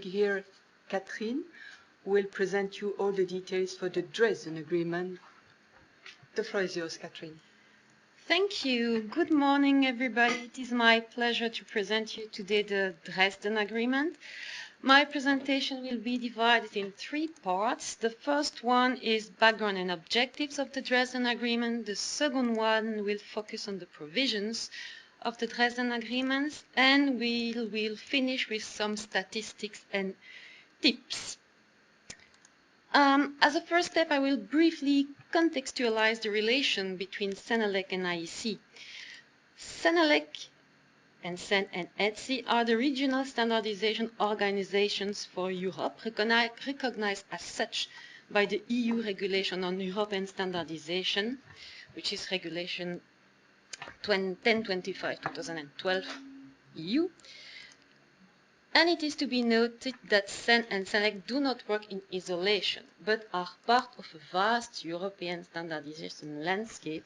colleague here, Catherine, who will present you all the details for the Dresden Agreement. The floor is yours, Catherine. Thank you. Good morning, everybody. It is my pleasure to present you today the Dresden Agreement. My presentation will be divided in three parts. The first one is background and objectives of the Dresden Agreement. The second one will focus on the provisions of the Dresden Agreement, and we will finish with some statistics and tips. As a first step, I will briefly contextualize the relation between CENELEC and IEC. CENELEC and CEN and ETSI are the regional standardization organizations for Europe, recognized as such by the EU Regulation on European Standardization, which is Regulation 1025/2012 EU. And it is to be noted that CEN and CENELEC do not work in isolation, but are part of a vast European standardization landscape.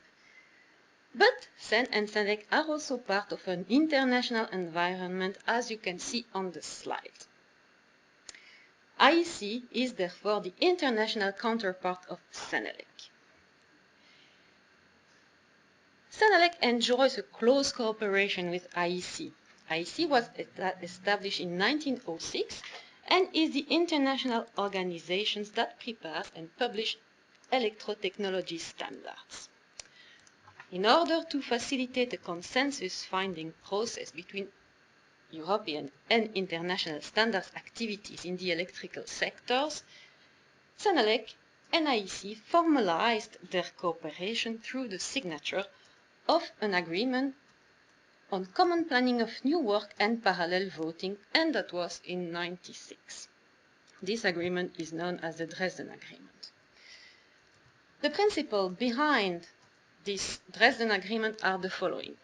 But CEN and CENELEC are also part of an international environment, as you can see on the slide. IEC is therefore the international counterpart of CENELEC. CENELEC enjoys a close cooperation with IEC. IEC was established in 1906 and is the international organization that prepares and publishes electrotechnology standards. In order to facilitate a consensus-finding process between European and international standards activities in the electrical sectors, CENELEC and IEC formalized their cooperation through the signature of an agreement on common planning of new work and parallel voting, and that was in 1996. This agreement is known as the Dresden Agreement. The principles behind this Dresden Agreement are the following.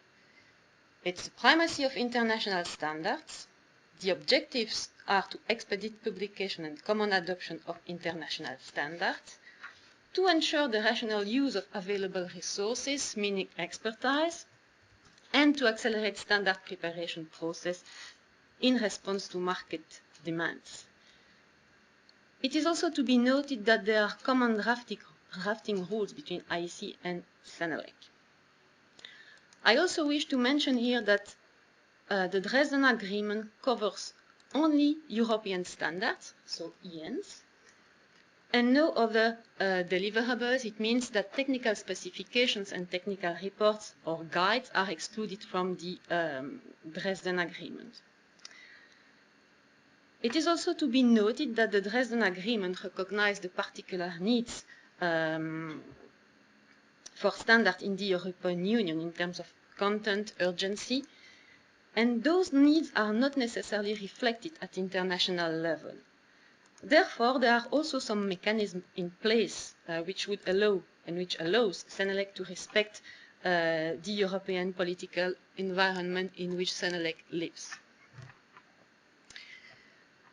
It's the primacy of international standards. The objectives are to expedite publication and common adoption of international standards, to ensure the rational use of available resources, meaning expertise, and to accelerate standard preparation process in response to market demands. It is also to be noted that there are common drafting rules between IEC and CENELEC. I also wish to mention here that the Dresden Agreement covers only European standards, so ENs, and no other deliverables. It means that technical specifications and technical reports or guides are excluded from the Dresden Agreement. It is also to be noted that the Dresden Agreement recognizes the particular needs for standards in the European Union in terms of content, urgency, and those needs are not necessarily reflected at international level. Therefore, there are also some mechanisms in place which would allow and which allows CENELEC to respect the European political environment in which CENELEC lives.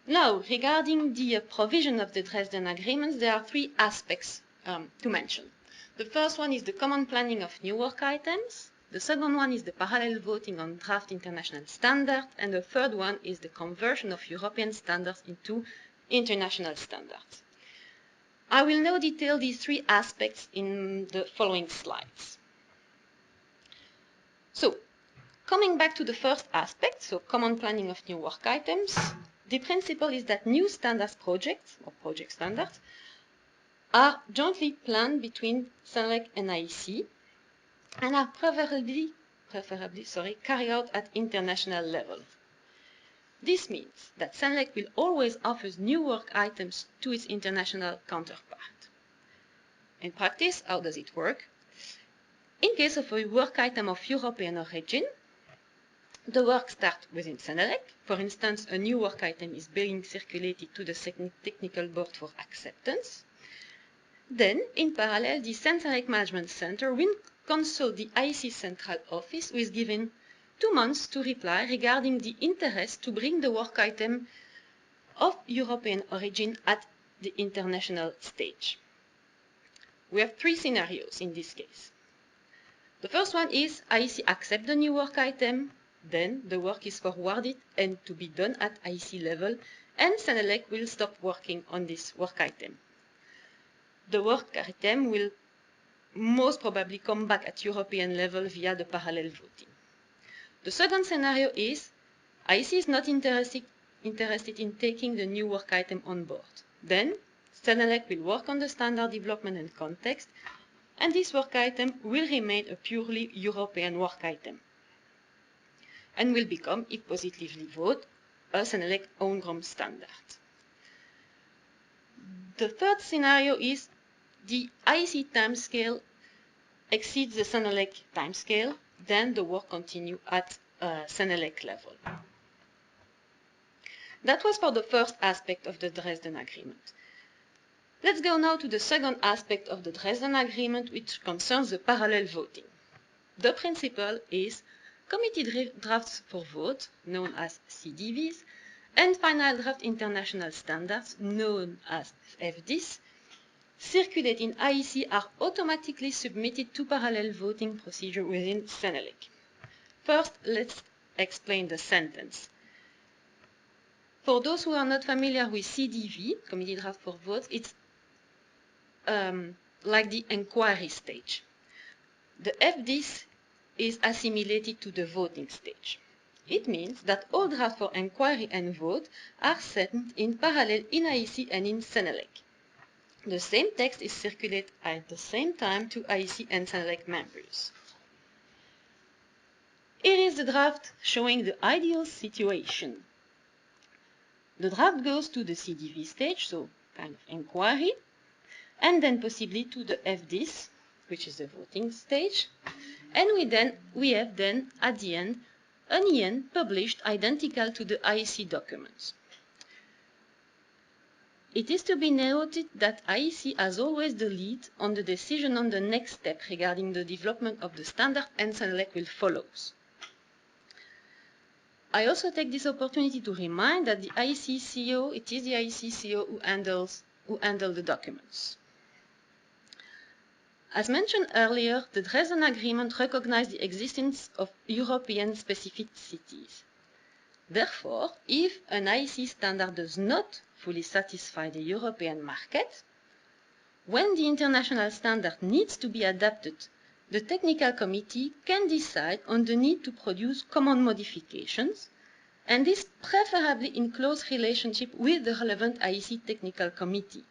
Now, regarding the provision of the Dresden Agreement, there are three aspects to mention. The first one is the common planning of new work items. The second one is the parallel voting on draft international standards. And the third one is the conversion of European standards into international standards. I will now detail these three aspects in the following slides. So, coming back to the first aspect, so common planning of new work items, the principle is that new standards projects, or project standards, are jointly planned between CENELEC and IEC and are preferably carried out at international level. This means that CENELEC will always offer new work items to its international counterpart. In practice, how does it work? In case of a work item of European origin, the work starts within CENELEC. For instance, a new work item is being circulated to the technical board for acceptance. Then, in parallel, the CENELEC Management Center will consult the IEC Central Office, who is given 2 months to reply regarding the interest to bring the work item of European origin at the international stage. We have 3 scenarios in this case. The first one is IEC accepts the new work item, then the work is forwarded and to be done at IEC level, and Senelec will stop working on this work item. The work item will most probably come back at European level via the parallel voting. The second scenario is IEC is not interested in taking the new work item on board. Then Senelec will work on the standard development and context, and this work item will remain a purely European work item and will become, if positively voted, a Senelec own GROM standard. The third scenario is the IEC timescale exceeds the Senelec timescale, then the work continues at Senelec level. That was for the first aspect of the Dresden Agreement. Let's go now to the second aspect of the Dresden Agreement, which concerns the parallel voting. The principle is committee drafts for vote, known as CDVs, and final draft international standards, known as FDIS, circulate in IEC are automatically submitted to parallel voting procedure within Senelec. First, let's explain the sentence. For those who are not familiar with CDV, Committee Draft for Votes, it's like the inquiry stage. The FDIS is assimilated to the voting stage. It means that all drafts for inquiry and vote are sent in parallel in IEC and in Senelec. The same text is circulated at the same time to IEC and Senelec members. Here is the draft showing the ideal situation. The draft goes to the CDV stage, so kind of inquiry, and then possibly to the FDIS, which is the voting stage, and we have then at the end an EN published identical to the IEC documents. It is to be noted that IEC has always the lead on the decision on the next step regarding the development of the standard, and Senelec will follow. I also take this opportunity to remind that the IEC CEO, it is the IEC CEO who handles the documents. As mentioned earlier, the Dresden Agreement recognized the existence of European specificities. Therefore, if an IEC standard does not fully satisfy the European market, when the international standard needs to be adapted, the technical committee can decide on the need to produce common modifications, and this preferably in close relationship with the relevant IEC technical committee.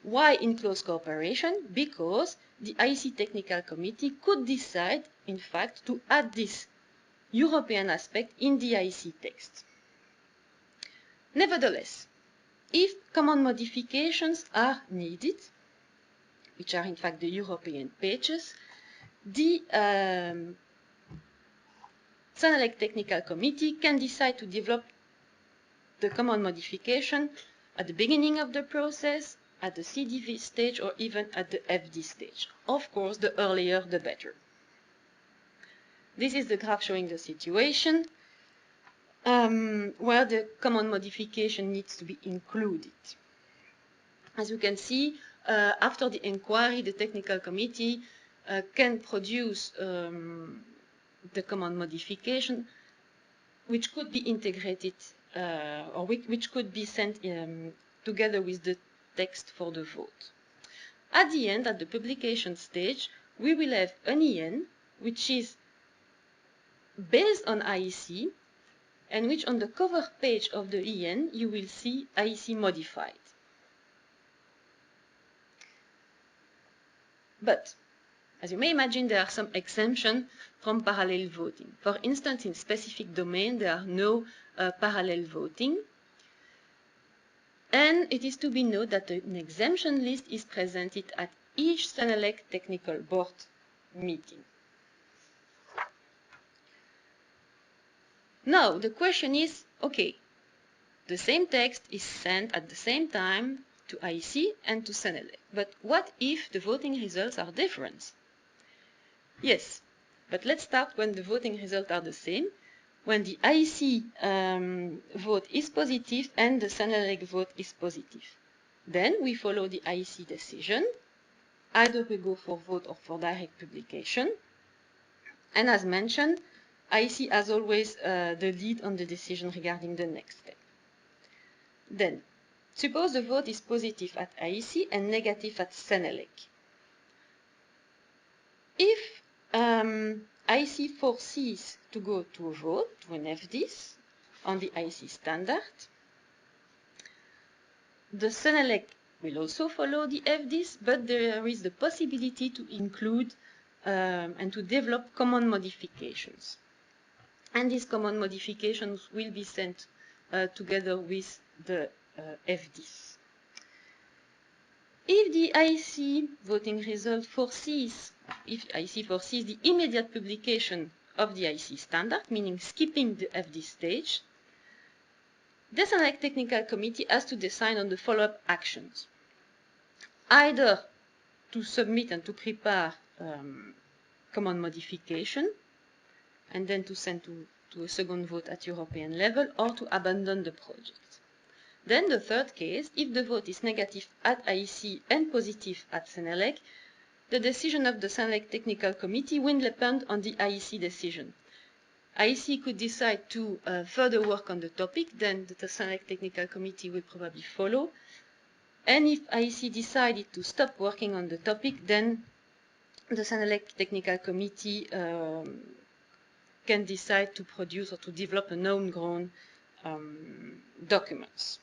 Why in close cooperation? Because the IEC technical committee could decide, in fact, to add this European aspect in the IEC text. Nevertheless, if common modifications are needed, which are in fact the European pages, the Senelec Technical Committee can decide to develop the common modification at the beginning of the process, at the CDV stage, or even at the FD stage. Of course, the earlier the better. This is the graph showing the situation where the common modification needs to be included. As you can see, after the inquiry, the technical committee can produce the common modification, which could be integrated or which could be sent together with the text for the vote. At the end, at the publication stage, we will have an EN, which is based on IEC, and which on the cover page of the EN, you will see IEC modified. But, as you may imagine, there are some exemptions from parallel voting. For instance, in specific domain, there are no parallel voting. And it is to be noted that an exemption list is presented at each Senelec Technical Board meeting. Now, the question is, okay, the same text is sent at the same time to IEC and to Senelec. But what if the voting results are different? Yes, but let's start when the voting results are the same, when the IEC vote is positive and the Senelec vote is positive. Then we follow the IEC decision. Either we go for vote or for direct publication. And as mentioned, IEC has always the lead on the decision regarding the next step. Then, suppose the vote is positive at IEC and negative at Senelec. If IEC foresees to go to a vote, to an FDIS, on the IEC standard, the Senelec will also follow the FDIS, but there is the possibility to include and to develop common modifications. And these common modifications will be sent together with the FDIS. If the IEC voting result foresees, if IEC foresees the immediate publication of the IEC standard, meaning skipping the FDIS stage, the Senelec Technical Committee has to decide on the follow-up actions. Either to submit and to prepare common modification, and then to send to a second vote at European level, or to abandon the project. Then the third case, if the vote is negative at IEC and positive at Senelec, the decision of the Senelec Technical Committee will depend on the IEC decision. IEC could decide to further work on the topic, then the Senelec Technical Committee will probably follow. And if IEC decided to stop working on the topic, then the Senelec Technical Committee can decide to produce or to develop an homegrown documents.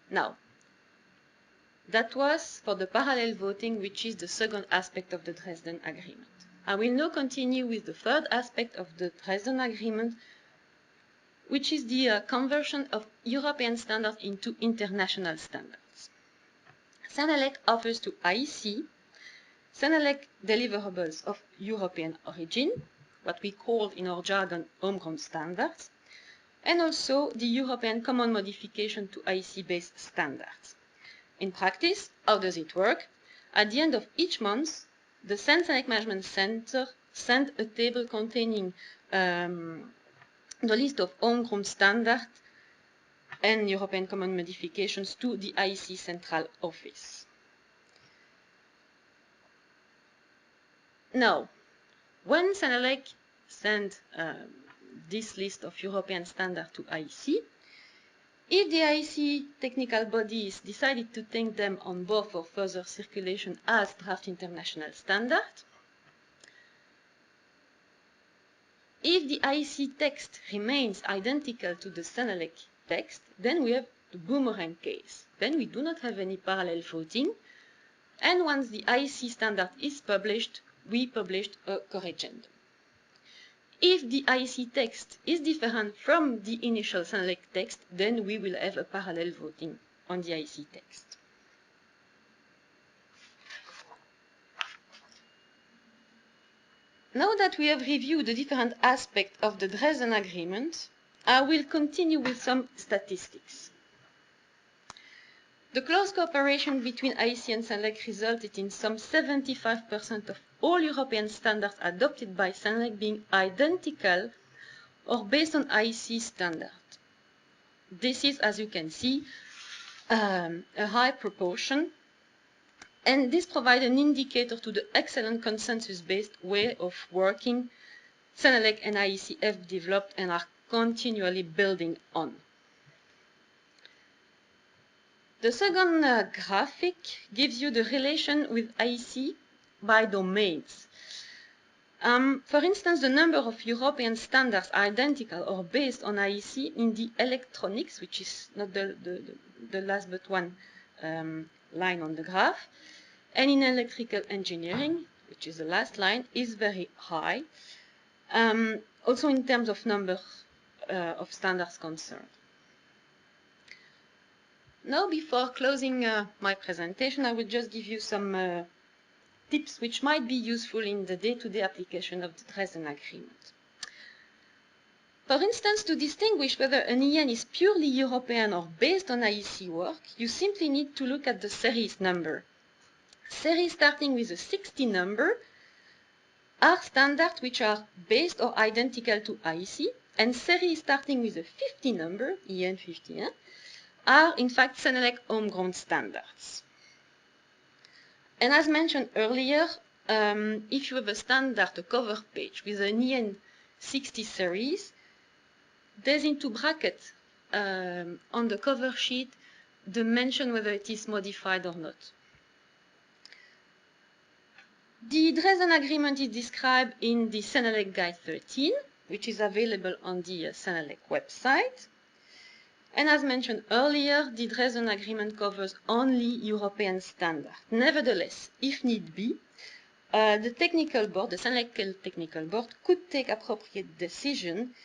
Now, that was for the parallel voting, which is the second aspect of the Dresden Agreement. I will now continue with the third aspect of the Dresden Agreement, which is the conversion of European standards into international standards. Senelec offers to IEC Senelec deliverables of European origin, what we call in our jargon homegrown standards, and also the European Common Modification to IEC-based standards. In practice, how does it work? At the end of each month, the Senelec Management Center sends a table containing the list of homegrown standards and European Common Modifications to the IEC Central Office. Now, when Senelec sends this list of European standards to IEC, if the IEC technical bodies decided to take them on board for further circulation as draft international standard, if the IEC text remains identical to the Senelec text, then we have the boomerang case. Then we do not have any parallel voting, and once the IEC standard is published, we published a corrigendum. If the IEC text is different from the initial Senelec text, then we will have a parallel voting on the IEC text. Now that we have reviewed the different aspects of the Dresden Agreement, I will continue with some statistics. The close cooperation between IEC and Senelec resulted in some 75% of all European standards adopted by Senelec being identical or based on IEC standard. This is, as you can see, a high proportion, and this provides an indicator to the excellent consensus-based way of working Senelec and IEC have developed and are continually building on. The second graphic gives you the relation with IEC by domains. For instance, the number of European standards are identical or based on IEC in the electronics, which is not the last but one line on the graph, and in electrical engineering, which is the last line, is very high, also in terms of number of standards concerned. Now, before closing my presentation, I will just give you some tips which might be useful in the day-to-day application of the Dresden Agreement. For instance, to distinguish whether an EN is purely European or based on IEC work, you simply need to look at the series number. Series starting with a 60 number are standards which are based or identical to IEC, and series starting with a 50 number, EN 50, are in fact Senelec homegrown standards. And as mentioned earlier, if you have a standard, a cover page with an EN 60 series, there's into brackets on the cover sheet the mention whether it is modified or not. The Dresden Agreement is described in the Senelec Guide 13, which is available on the Senelec website. And as mentioned earlier, the Dresden Agreement covers only European standards. Nevertheless, if need be, the technical board, the Senelec technical board, could take appropriate decision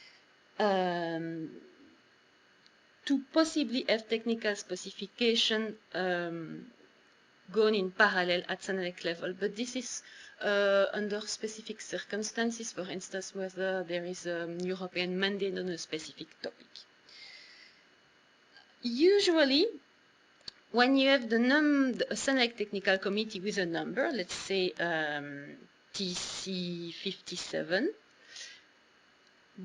to possibly have technical specification gone in parallel at Senelec level, but this is under specific circumstances, for instance, whether there is a European mandate on a specific topic. Usually, when you have a Senelec technical committee with a number, let's say TC57,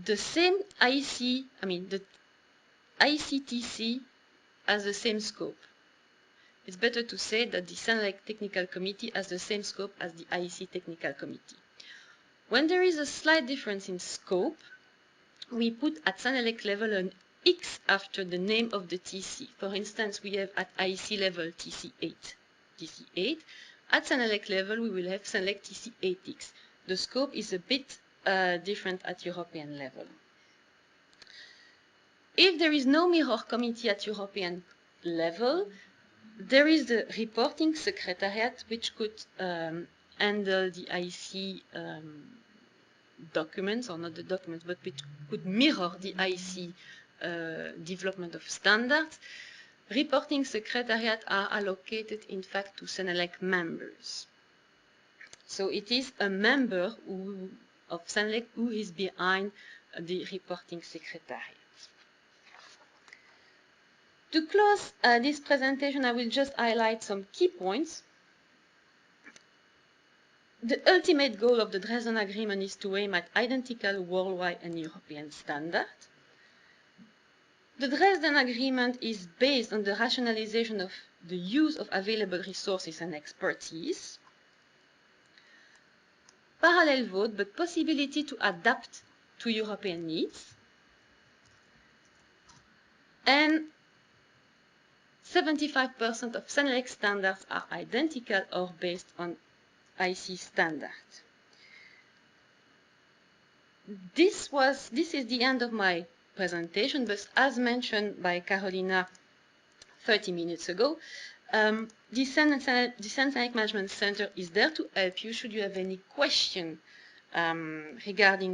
the same the ICTC has the same scope. It's better to say that the Senelec technical committee has the same scope as the IEC technical committee. When there is a slight difference in scope, we put at Senelec level an X after the name of the TC. For instance, we have at IEC level TC8. At Senelec level, we will have Senelec TC8X. The scope is a bit different at European level. If there is no mirror committee at European level, there is the reporting secretariat which could handle the IEC documents, or not the documents, but which could mirror the IEC development of standards. Reporting secretariat are allocated, in fact, to Senelec members. So it is a member of Senelec who is behind the reporting secretariat. To close this presentation, I will just highlight some key points. The ultimate goal of the Dresden Agreement is to aim at identical worldwide and European standards. The Dresden Agreement is based on the rationalization of the use of available resources and expertise. Parallel vote, but possibility to adapt to European needs. And 75% of Senelec standards are identical or based on IC standards. This is the end of my presentation, but as mentioned by Carolina 30 minutes ago, the Senelec Management Center is there to help you should you have any question regarding